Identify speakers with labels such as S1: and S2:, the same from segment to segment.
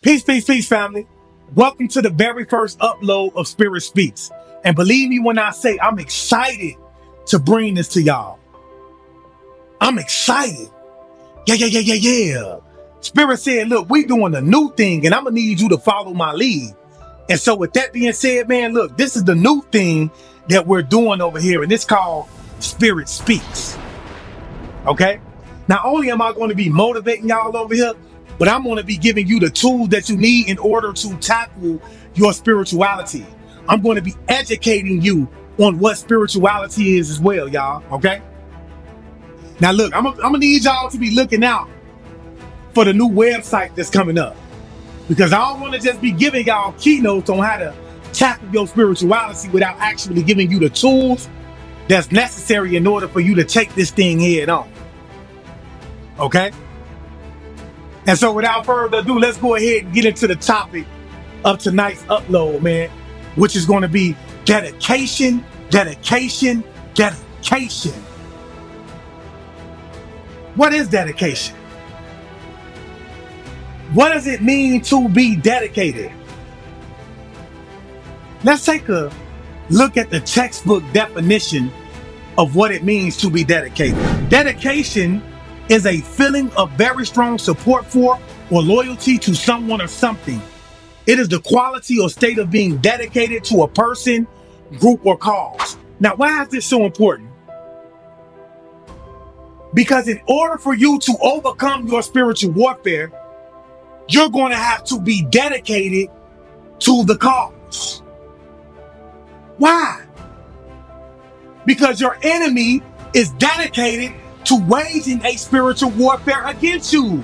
S1: Peace, peace, peace, family. Welcome to the very first upload of Spirit Speaks. And believe me when I say I'm excited to bring this to y'all. I'm excited. Yeah. Spirit said, look, we doing a new thing and I'm gonna need you to follow my lead. And so with that being said, man, look, this is the new thing that we're doing over here, and it's called Spirit Speaks. Okay? Not only am I going to be motivating y'all over here, but I'm going to be giving you the tools that you need in order to tackle your spirituality. I'm going to be educating you on what spirituality is as well, y'all. Okay? Now look, I'm gonna need y'all to be looking out for the new website that's coming up, because I don't want to just be giving y'all keynotes on how to tackle your spirituality without actually giving you the tools that's necessary in order for you to take this thing head on. Okay? And so without further ado, let's go ahead and get into the topic of tonight's upload, man, which is going to be dedication. What is dedication? What does it mean to be dedicated? Let's take a look at the textbook definition of what it means to be dedicated. Dedication is a feeling of very strong support for or loyalty to someone or something. It is the quality or state of being dedicated to a person, group, or cause. Now, why is this so important? Because in order for you to overcome your spiritual warfare, you're going to have to be dedicated to the cause. Why? Because your enemy is dedicated to waging a spiritual warfare against you.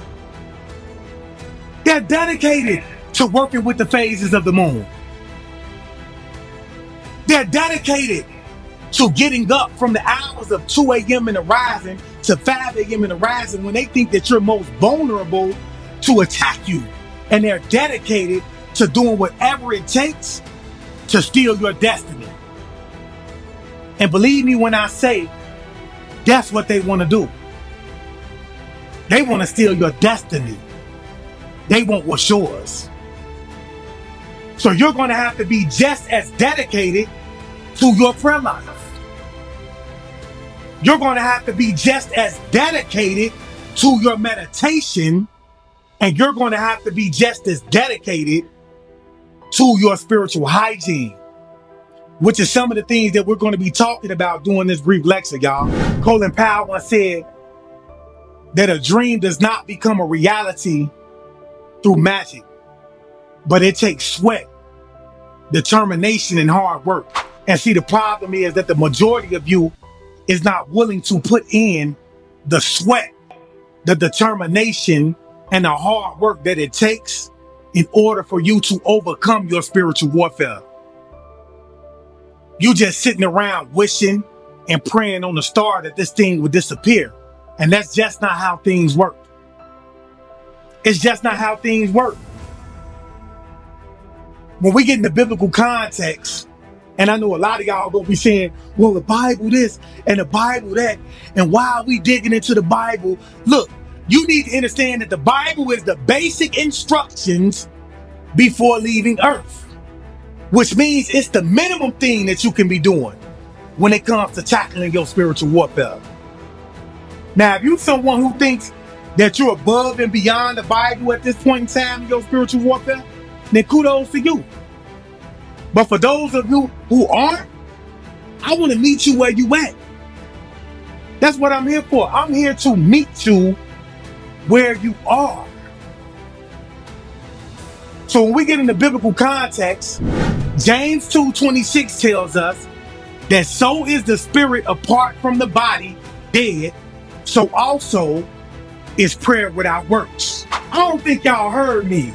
S1: They're dedicated to working with the phases of the moon. They're dedicated to getting up from the hours of 2 a.m. in the rising to 5 a.m. in the rising when they think that you're most vulnerable to attack you. And they're dedicated to doing whatever it takes to steal your destiny. And believe me when I say, that's what they want to do. They want to steal your destiny. They want what's yours. So you're going to have to be just as dedicated to your prayer life. You're going to have to be just as dedicated to your meditation, and you're going to have to be just as dedicated to your spiritual hygiene, which is some of the things that we're going to be talking about during this brief lecture, y'all. Colin Powell once said that a dream does not become a reality through magic, but it takes sweat, determination, and hard work. And see, the problem is that the majority of you is not willing to put in the sweat, the determination, and the hard work that it takes in order for you to overcome your spiritual warfare. You just sitting around wishing and praying on the star that this thing would disappear. And that's just not how things work. It's just not how things work. When we get in the biblical context, and I know a lot of y'all gonna be saying, well, the Bible this and the Bible that, and why are we digging into the Bible? Look, you need to understand that the Bible is the basic instructions before leaving earth, which means it's the minimum thing that you can be doing when it comes to tackling your spiritual warfare. Now, if you're someone who thinks that you're above and beyond the Bible at this point in time in your spiritual warfare, then kudos to you. But for those of you who aren't, I want to meet you where you at. That's what I'm here for. I'm here to meet you where you are. So when we get in the biblical context, James 2:26 tells us that so is the spirit apart from the body dead, so also is prayer without works. I don't think y'all heard me.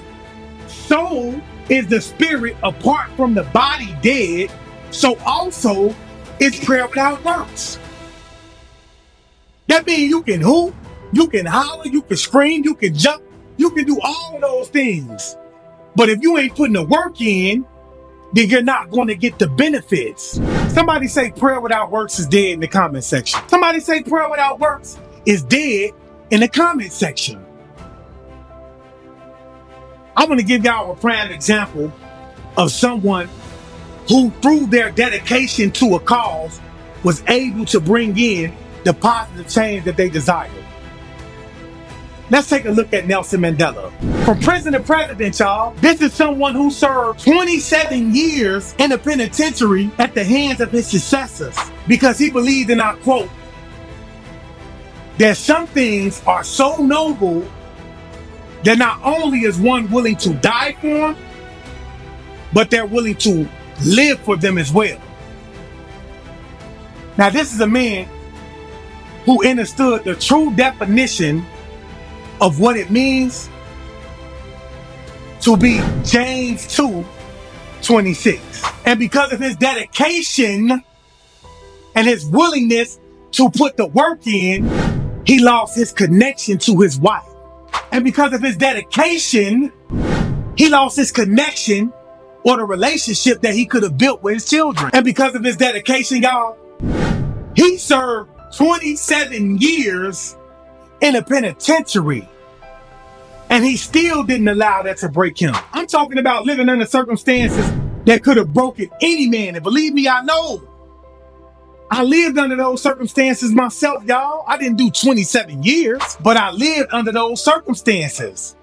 S1: So is the spirit apart from the body dead, so also is prayer without works. That means you can hoop, you can holler, you can scream, you can jump, you can do all of those things. But if you ain't putting the work in, then you're not going to get the benefits. Somebody say prayer without works is dead in the comment section. Somebody say prayer without works is dead in the comment section. I want to give y'all a prime example of someone who, through their dedication to a cause, was able to bring in the positive change that they desired. Let's take a look at Nelson Mandela. From prison to president, y'all, this is someone who served 27 years in a penitentiary at the hands of his successors because he believed, and I quote, that some things are so noble that not only is one willing to die for them, but they're willing to live for them as well. Now, this is a man who understood the true definition of what it means to be James 2:26. And because of his dedication and his willingness to put the work in, he lost his connection to his wife. And because of his dedication, he lost his connection or the relationship that he could have built with his children. And because of his dedication, y'all, he served 27 years in a penitentiary, and he still didn't allow that to break him. I'm talking about living under circumstances that could have broken any man. And believe me, I know. I lived under those circumstances myself, y'all. I didn't do 27 years, but I lived under those circumstances.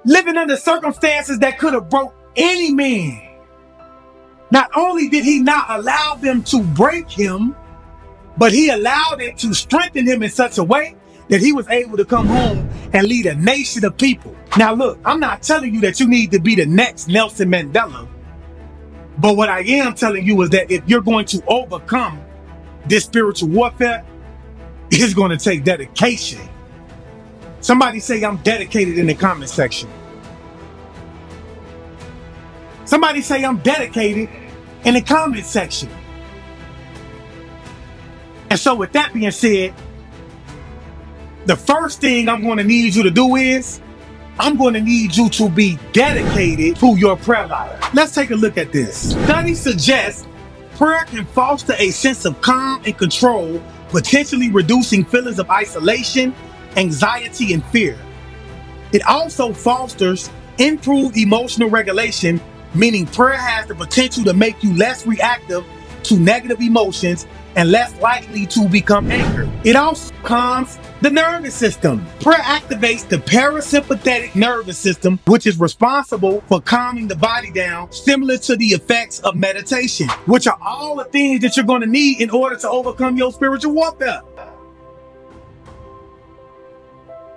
S1: Living under circumstances that could have broke any man. Not only did he not allow them to break him, but he allowed it to strengthen him in such a way that he was able to come home and lead a nation of people. Now look, I'm not telling you that you need to be the next Nelson Mandela, but what I am telling you is that if you're going to overcome this spiritual warfare, it's going to take dedication. Somebody say I'm dedicated in the comment section. Somebody say I'm dedicated in the comment section. And so with that being said, the first thing I'm going to need you to do is I'm going to need you to be dedicated to your prayer life. Let's take a look at this. Studies suggest prayer can foster a sense of calm and control, potentially reducing feelings of isolation, anxiety, and fear. It also fosters improved emotional regulation, meaning prayer has the potential to make you less reactive to negative emotions and less likely to become angered. It also calms the nervous system. Prayer activates the parasympathetic nervous system, which is responsible for calming the body down, similar to the effects of meditation, which are all the things that you're going to need in order to overcome your spiritual warfare.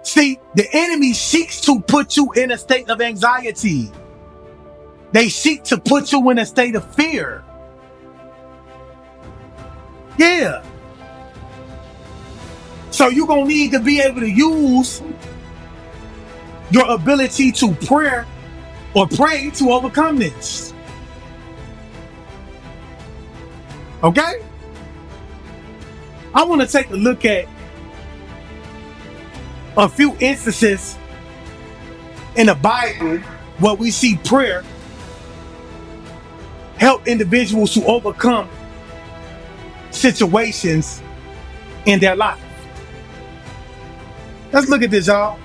S1: See, the enemy seeks to put you in a state of anxiety. They seek to put you in a state of fear. Yeah. So you're going to need to be able to use your ability to pray to overcome this. Okay? I want to take a look at a few instances in the Bible where we see prayer help individuals to overcome situations in their life. Let's look at this, y'all.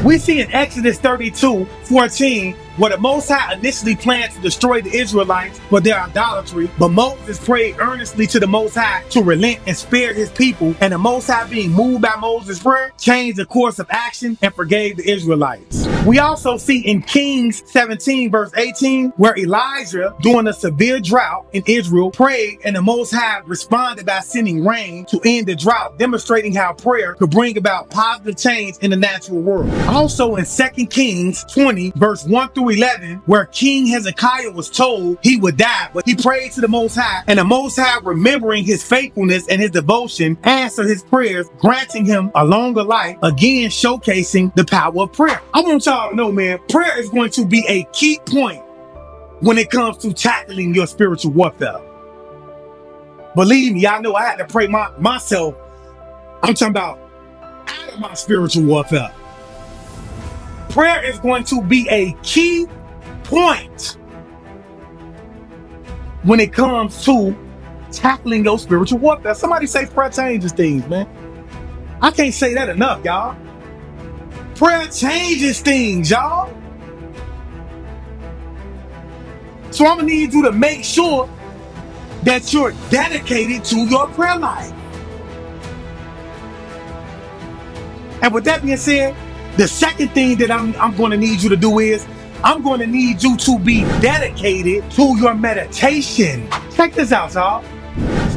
S1: We see in Exodus 32:14 where the Most High initially planned to destroy the Israelites for their idolatry, but Moses prayed earnestly to the Most High to relent and spare his people, and the Most High, being moved by Moses' prayer, changed the course of action and forgave the Israelites. We also see in Kings 17:18 where Elijah, during a severe drought in Israel, prayed, and the Most High responded by sending rain to end the drought, demonstrating how prayer could bring about positive change in the natural world. Also in 2 Kings 20:1-11, where King Hezekiah was told he would die, but he prayed to the Most High, and the Most High, remembering his faithfulness and his devotion, answered his prayers, granting him a longer life, again showcasing the power of prayer. I want y'all to know, man, prayer is going to be a key point when it comes to tackling your spiritual warfare. Believe me, I know I had to pray myself. I'm talking about out of my spiritual warfare. Prayer is going to be a key point when it comes to tackling your spiritual warfare. Somebody say prayer changes things, man. I can't say that enough, y'all. Prayer changes things, y'all. So I'm gonna need you to make sure that you're dedicated to your prayer life. And with that being said, the second thing that I'm going to need you to do is I'm going to need you to be dedicated to your meditation. Check this out, y'all.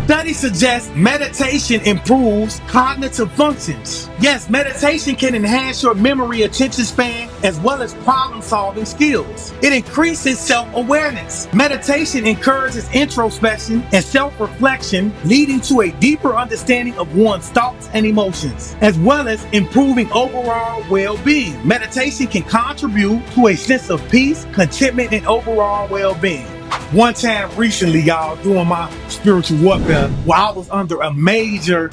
S1: Studies suggest meditation improves cognitive functions. Yes, meditation can enhance your memory, attention span, as well as problem-solving skills. It increases self-awareness. Meditation encourages introspection and self-reflection, leading to a deeper understanding of one's thoughts and emotions, as well as improving overall well-being. Meditation can contribute to a sense of peace, contentment, and overall well-being. One time recently, y'all, doing my spiritual warfare, where I was under a major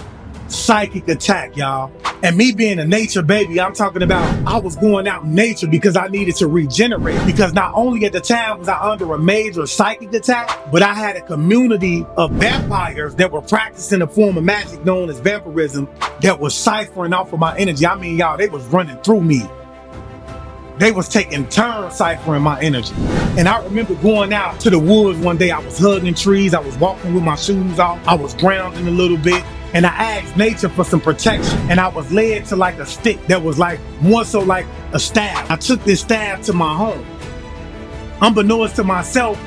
S1: psychic attack, y'all. And me being a nature baby, I'm talking about I was going out in nature because I needed to regenerate. Because not only at the time was I under a major psychic attack, but I had a community of vampires that were practicing a form of magic known as vampirism that was ciphering off of my energy. I mean, y'all, they was running through me. They was taking turns ciphering my energy. And I remember going out to the woods one day. I was hugging trees. I was walking with my shoes off. I was grounding a little bit. And I asked nature for some protection. And I was led to like a stick that was like more so like a staff. I took this staff to my home. Unbeknownst to myself,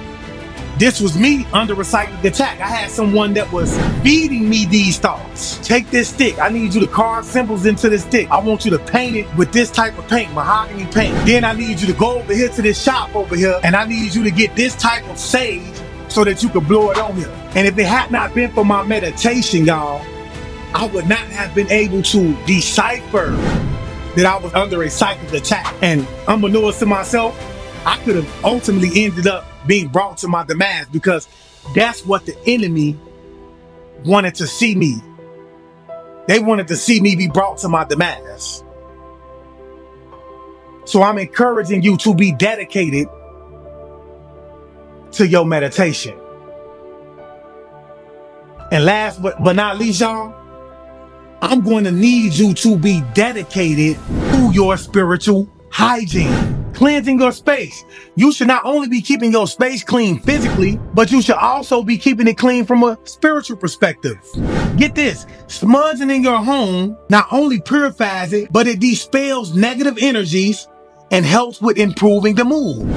S1: this was me under a psychic attack. I had someone that was feeding me these thoughts. Take this stick. I need you to carve symbols into this stick. I want you to paint it with this type of paint, mahogany paint. Then I need you to go over here to this shop over here, and I need you to get this type of sage so that you could blow it on here. And if it had not been for my meditation, y'all, I would not have been able to decipher that I was under a psychic attack. And unbeknownst to myself, I could have ultimately ended up being brought to my demise, because that's what the enemy wanted to see me. They wanted to see me be brought to my demise. So I'm encouraging you to be dedicated to your meditation. And last but not least, y'all, I'm going to need you to be dedicated to your spiritual hygiene. Cleansing your space. You should not only be keeping your space clean physically, but you should also be keeping it clean from a spiritual perspective. Get this, smudging in your home not only purifies it, but it dispels negative energies and helps with improving the mood.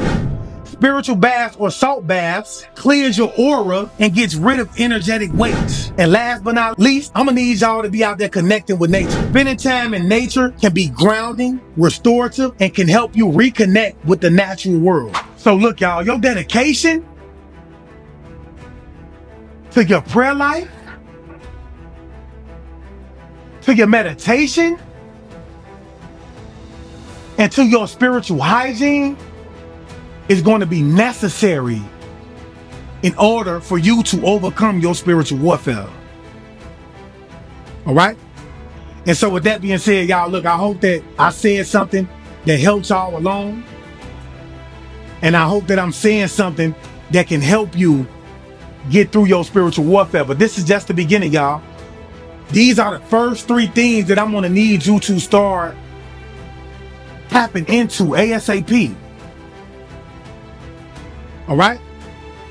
S1: Spiritual baths or salt baths clears your aura and gets rid of energetic weights. And last but not least, I'm gonna need y'all to be out there connecting with nature. Spending time in nature can be grounding, restorative, and can help you reconnect with the natural world. So look, y'all, your dedication to your prayer life, to your meditation, and to your spiritual hygiene is going to be necessary in order for you to overcome your spiritual warfare. All right? And so with that being said, y'all, look, I hope that I said something that helps y'all along. And I hope that I'm saying something that can help you get through your spiritual warfare. But this is just the beginning, y'all. These are the first 3 things that I'm going to need you to start tapping into ASAP. All right?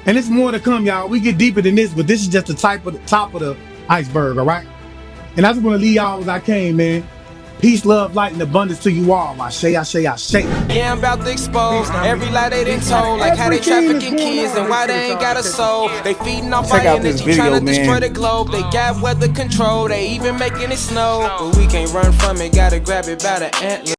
S1: And it's more to come, y'all. We get deeper than this, but this is just the top of the iceberg, all right? And I just want to leave y'all as I came, man. Peace, love, light, and abundance to you all. I say.
S2: Yeah, I'm about to expose every lie they done told, like how they trafficking kids and why they ain't got a soul. They feeding off our energy, trying to destroy the globe. They got weather control, they even making it snow. But we can't run from it, gotta grab it by the antler.